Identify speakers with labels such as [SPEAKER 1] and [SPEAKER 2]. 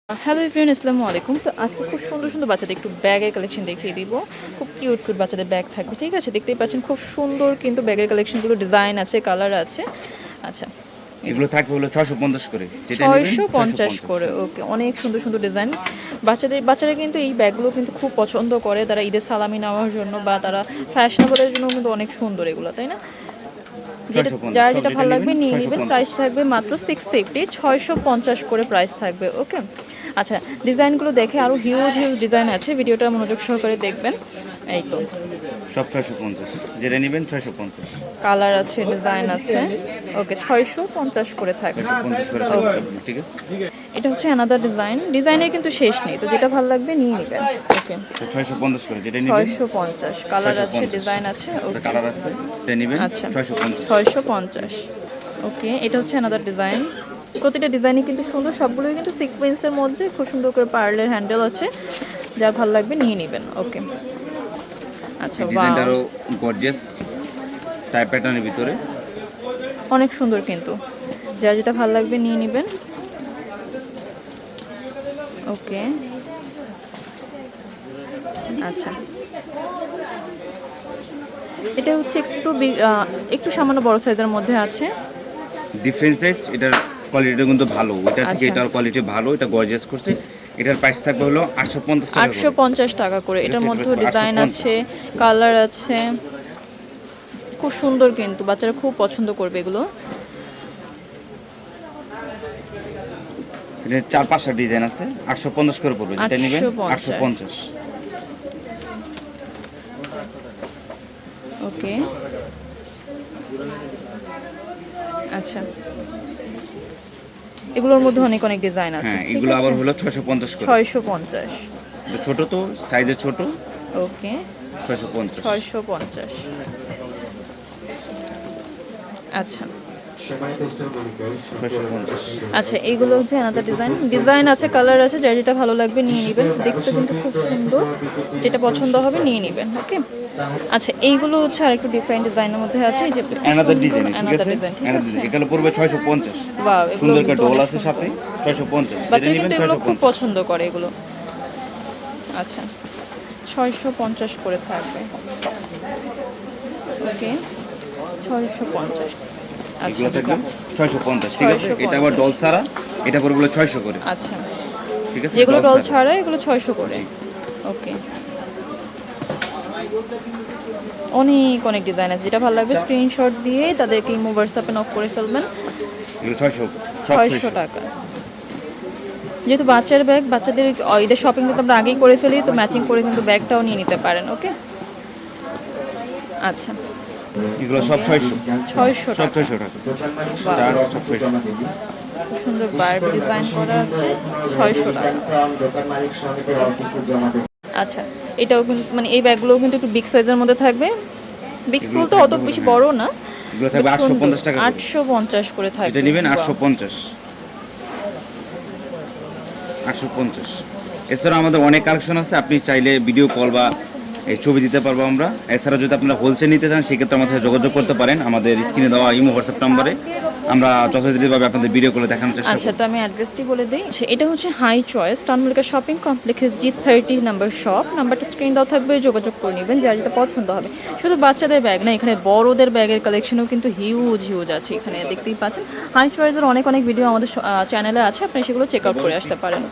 [SPEAKER 1] Hello everyone, আসসালামু আলাইকুম। তো আজকে খুব সুন্দর সুন্দর বাচ্চাদের একটু ব্যাগের কালেকশন দেখিয়ে দিব। খুব কিউট কিউট বাচ্চাদের ব্যাগ থাকবে, ঠিক আছে? দেখতেই পাচ্ছেন খুব সুন্দর কিন্তু ব্যাগের কালেকশনগুলো, ডিজাইন আছে, কালার আছে। আচ্ছা,
[SPEAKER 2] এগুলো থাকবে হলো 650 করে, যেটা নেবেন
[SPEAKER 1] 650
[SPEAKER 2] 650
[SPEAKER 1] করে। ওকে, অনেক সুন্দর সুন্দর ডিজাইন। বাচ্চারা কিন্তু এই ব্যাগগুলো কিন্তু খুব পছন্দ করে, তারা ঈদের সালামি নেওয়ার জন্য বা তারা ফ্যাশনেবলের জন্য কিন্তু অনেক সুন্দর এগুলো, তাই না? যার যেটা ভালো লাগবে নিয়ে নেবেন। প্রাইস থাকবে মাত্র 650, 650 করে প্রাইস থাকবে। ওকে, আচ্ছা, ডিজাইনগুলো দেখে আরও হিউজ হিউজ ডিজাইন আছে, ভিডিওটা মনোযোগ সহকারে দেখবেন। এই তো
[SPEAKER 2] সব 650, যেটা নেবেন 650,
[SPEAKER 1] কালার আছে, ডিজাইন আছে। ওকে, 650 করে থাকবে।
[SPEAKER 2] 650 করে থাকবে সবগুলো, ঠিক আছে?
[SPEAKER 1] এটা হচ্ছে অ্যানাদার ডিজাইনের কিন্তু শেষ নেই, তো যেটা ভালো লাগবে নিয়ে নেবেন। ওকে,
[SPEAKER 2] তো 650 করে, যেটা নেবেন
[SPEAKER 1] 650, কালার আছে, ডিজাইন আছে।
[SPEAKER 2] ওকে,
[SPEAKER 1] ওকে,
[SPEAKER 2] কালার আছে, এটা নেবেন
[SPEAKER 1] আচ্ছা,
[SPEAKER 2] 650।
[SPEAKER 1] 650। ওকে, এটা হচ্ছে অ্যানাদার ডিজাইন। প্রতিটা ডিজাইনই কিন্তু সুন্দর, সবগুলোই কিন্তু সিকোয়েন্সের মধ্যে খুব সুন্দর করে পার্লের হ্যান্ডেল আছে। যার ভালো লাগবে নিয়ে নেবেন। ওকে, আচ্ছা,
[SPEAKER 2] এই ডিজাইনটা আরো গর্জিয়াস টাইপ প্যাটার্নের ভিতরে,
[SPEAKER 1] অনেক সুন্দর কিন্তু। যার যেটা ভালো লাগবে নিয়ে নেবেন। ওকে, আচ্ছা, এটা হচ্ছে একটু সামান্য বড় সাইজের মধ্যে আছে।
[SPEAKER 2] Difference size. এটার কোয়ালিটিটা কিন্তু ভালো, এটা থেকে
[SPEAKER 1] আচ্ছা,
[SPEAKER 2] এটার কোয়ালিটি ভালো, এটা গর্জিয়াস করছে। এটার প্রাইস থাকবে হলো 850 টাকা করে।
[SPEAKER 1] 850 টাকা করে। এটার মধ্যে ডিজাইন আছে, কালার আছে, খুব সুন্দর কিন্তু বাচ্চারা খুব পছন্দ করবে এগুলো।
[SPEAKER 2] এটা 4-5টা ডিজাইন আছে, 850 করে পড়বে, যেটা নেবেন
[SPEAKER 1] 850।
[SPEAKER 2] 850।
[SPEAKER 1] ওকে, আচ্ছা, এগুলোর মধ্যে অনেক অনেক ডিজাইন আছে।
[SPEAKER 2] হ্যাঁ, এগুলো আবার হলো 650 করে।
[SPEAKER 1] 650।
[SPEAKER 2] তো ছোট, তো সাইজে ছোট,
[SPEAKER 1] ওকে,
[SPEAKER 2] 650।
[SPEAKER 1] 650। আচ্ছা,
[SPEAKER 2] 650।
[SPEAKER 1] আচ্ছা, এইগুলো হচ্ছে আলাদা ডিজাইন আছে, কালার আছে, যার যেটা ভালো লাগবে নিয়ে নেবেন। দেখতে কিন্তু খুব সুন্দর, যেটা পছন্দ হবে নিয়ে নেবেন। ওকে, আচ্ছা, এইগুলো হচ্ছে আরেকটু ডিফারেন্ট ডিজাইনের মধ্যে আছে, এই যে
[SPEAKER 2] অ্যানাদার ডিজাইন, ঠিক
[SPEAKER 1] অ্যানাদার
[SPEAKER 2] আছে?
[SPEAKER 1] ডিজাইন, ঠিক
[SPEAKER 2] অ্যানাদার
[SPEAKER 1] আছে।
[SPEAKER 2] ডিজাইন, এখানে পড়বে 650।
[SPEAKER 1] ওয়াও, এগুলো
[SPEAKER 2] সুন্দর একটা
[SPEAKER 1] কিন্তু
[SPEAKER 2] ডল
[SPEAKER 1] অনেক
[SPEAKER 2] আছে
[SPEAKER 1] সুন্দর।
[SPEAKER 2] সাথে, 650, যেটা
[SPEAKER 1] বাচ্চারা
[SPEAKER 2] নেবেন
[SPEAKER 1] কিন্তু এগুলো খুব
[SPEAKER 2] 650।
[SPEAKER 1] পছন্দ করে এগুলো। আচ্ছা, 650 করে থাকবে। ওকে, 650। আচ্ছা,
[SPEAKER 2] এগুলো থাকবে 650, ঠিক আছে? এটা আবার ডল ছাড়া, এটা পড়বে হলো 600 করে,
[SPEAKER 1] আচ্ছা,
[SPEAKER 2] ঠিক আছে?
[SPEAKER 1] যেগুলো ডল ছাড়া এগুলো 600 করে।
[SPEAKER 2] জি।
[SPEAKER 1] ওকে, অনেক অনেক ডিজাইন আছে, যেটা ভালো লাগবে স্ক্রিনশট দিয়ে তাদেরকে ইমো হোয়াটসঅ্যাপে নক করে ফেলবেন।
[SPEAKER 2] এগুলো 600, সব
[SPEAKER 1] 600 টাকা। যেহেতু বাচ্চার ব্যাগ, বাচ্চাদের ঈদের শপিং কিন্তু আমরা আগেই করে ফেলি, তো ম্যাচিং করে কিন্তু ব্যাগটাও নিয়ে নিতে পারেন। ওকে, আচ্ছা,
[SPEAKER 2] এগুলো সব 600,
[SPEAKER 1] 600
[SPEAKER 2] সব
[SPEAKER 1] টাকা।
[SPEAKER 2] 600 টাকা।
[SPEAKER 1] বাহ,
[SPEAKER 2] চার সব 600।
[SPEAKER 1] খুব সুন্দর বারবি ডিজাইন করা আছে, 600 টাকা। আচ্ছা, এটাও কিন্তু মানে এই ব্যাগগুলোও কিন্তু একটু বিগ সাইজের মধ্যে থাকবে। বিগ
[SPEAKER 2] এগুলো
[SPEAKER 1] বলতে অত
[SPEAKER 2] থাকবে
[SPEAKER 1] বেশি
[SPEAKER 2] হলো,
[SPEAKER 1] বড় না।
[SPEAKER 2] এগুলো থাকবে 850 টাকা করে,
[SPEAKER 1] 850 করে থাকবে।
[SPEAKER 2] যেটা নেবেন
[SPEAKER 1] বাহ,
[SPEAKER 2] 850, 850। এছাড়া আমাদের অনেক কালেকশন আছে, আপনি চাইলে ভিডিও কল বা এই ছবি দিতে পারবো আমরা। এছাড়া যদি আপনারা হোলসেল নিতে চান, সেক্ষেত্রে আমাদের সাথে যোগাযোগ করতে পারেন আমাদের স্ক্রিনে দেওয়া ইমো হোয়াটসঅ্যাপ নাম্বারে। আমরা যথাযথভাবে আপনাদের ভিডিও করে দেখানোর চেষ্টা
[SPEAKER 1] আচ্ছা,
[SPEAKER 2] করব।
[SPEAKER 1] তো আমি অ্যাড্রেসটি বলে দিই। এটা হচ্ছে হাই চয়েস টাউনমালিকা shopping complex, G30 number shop. নাম্বারটা স্ক্রিন দেওয়া থাকবে, যোগাযোগ করে নেবেন যার যেটা পছন্দ হবে। শুধু বাচ্চাদের ব্যাগ না, এখানে বড়দের ব্যাগের কালেকশনও কিন্তু হিউজ হিউজ আছে। এখানে দেখতেই পাচ্ছেন হাই চয়েসের অনেক অনেক ভিডিও আমাদের চ্যানেলে আছে, আপনি সেগুলো চেক আউট করে আসতে পারেন।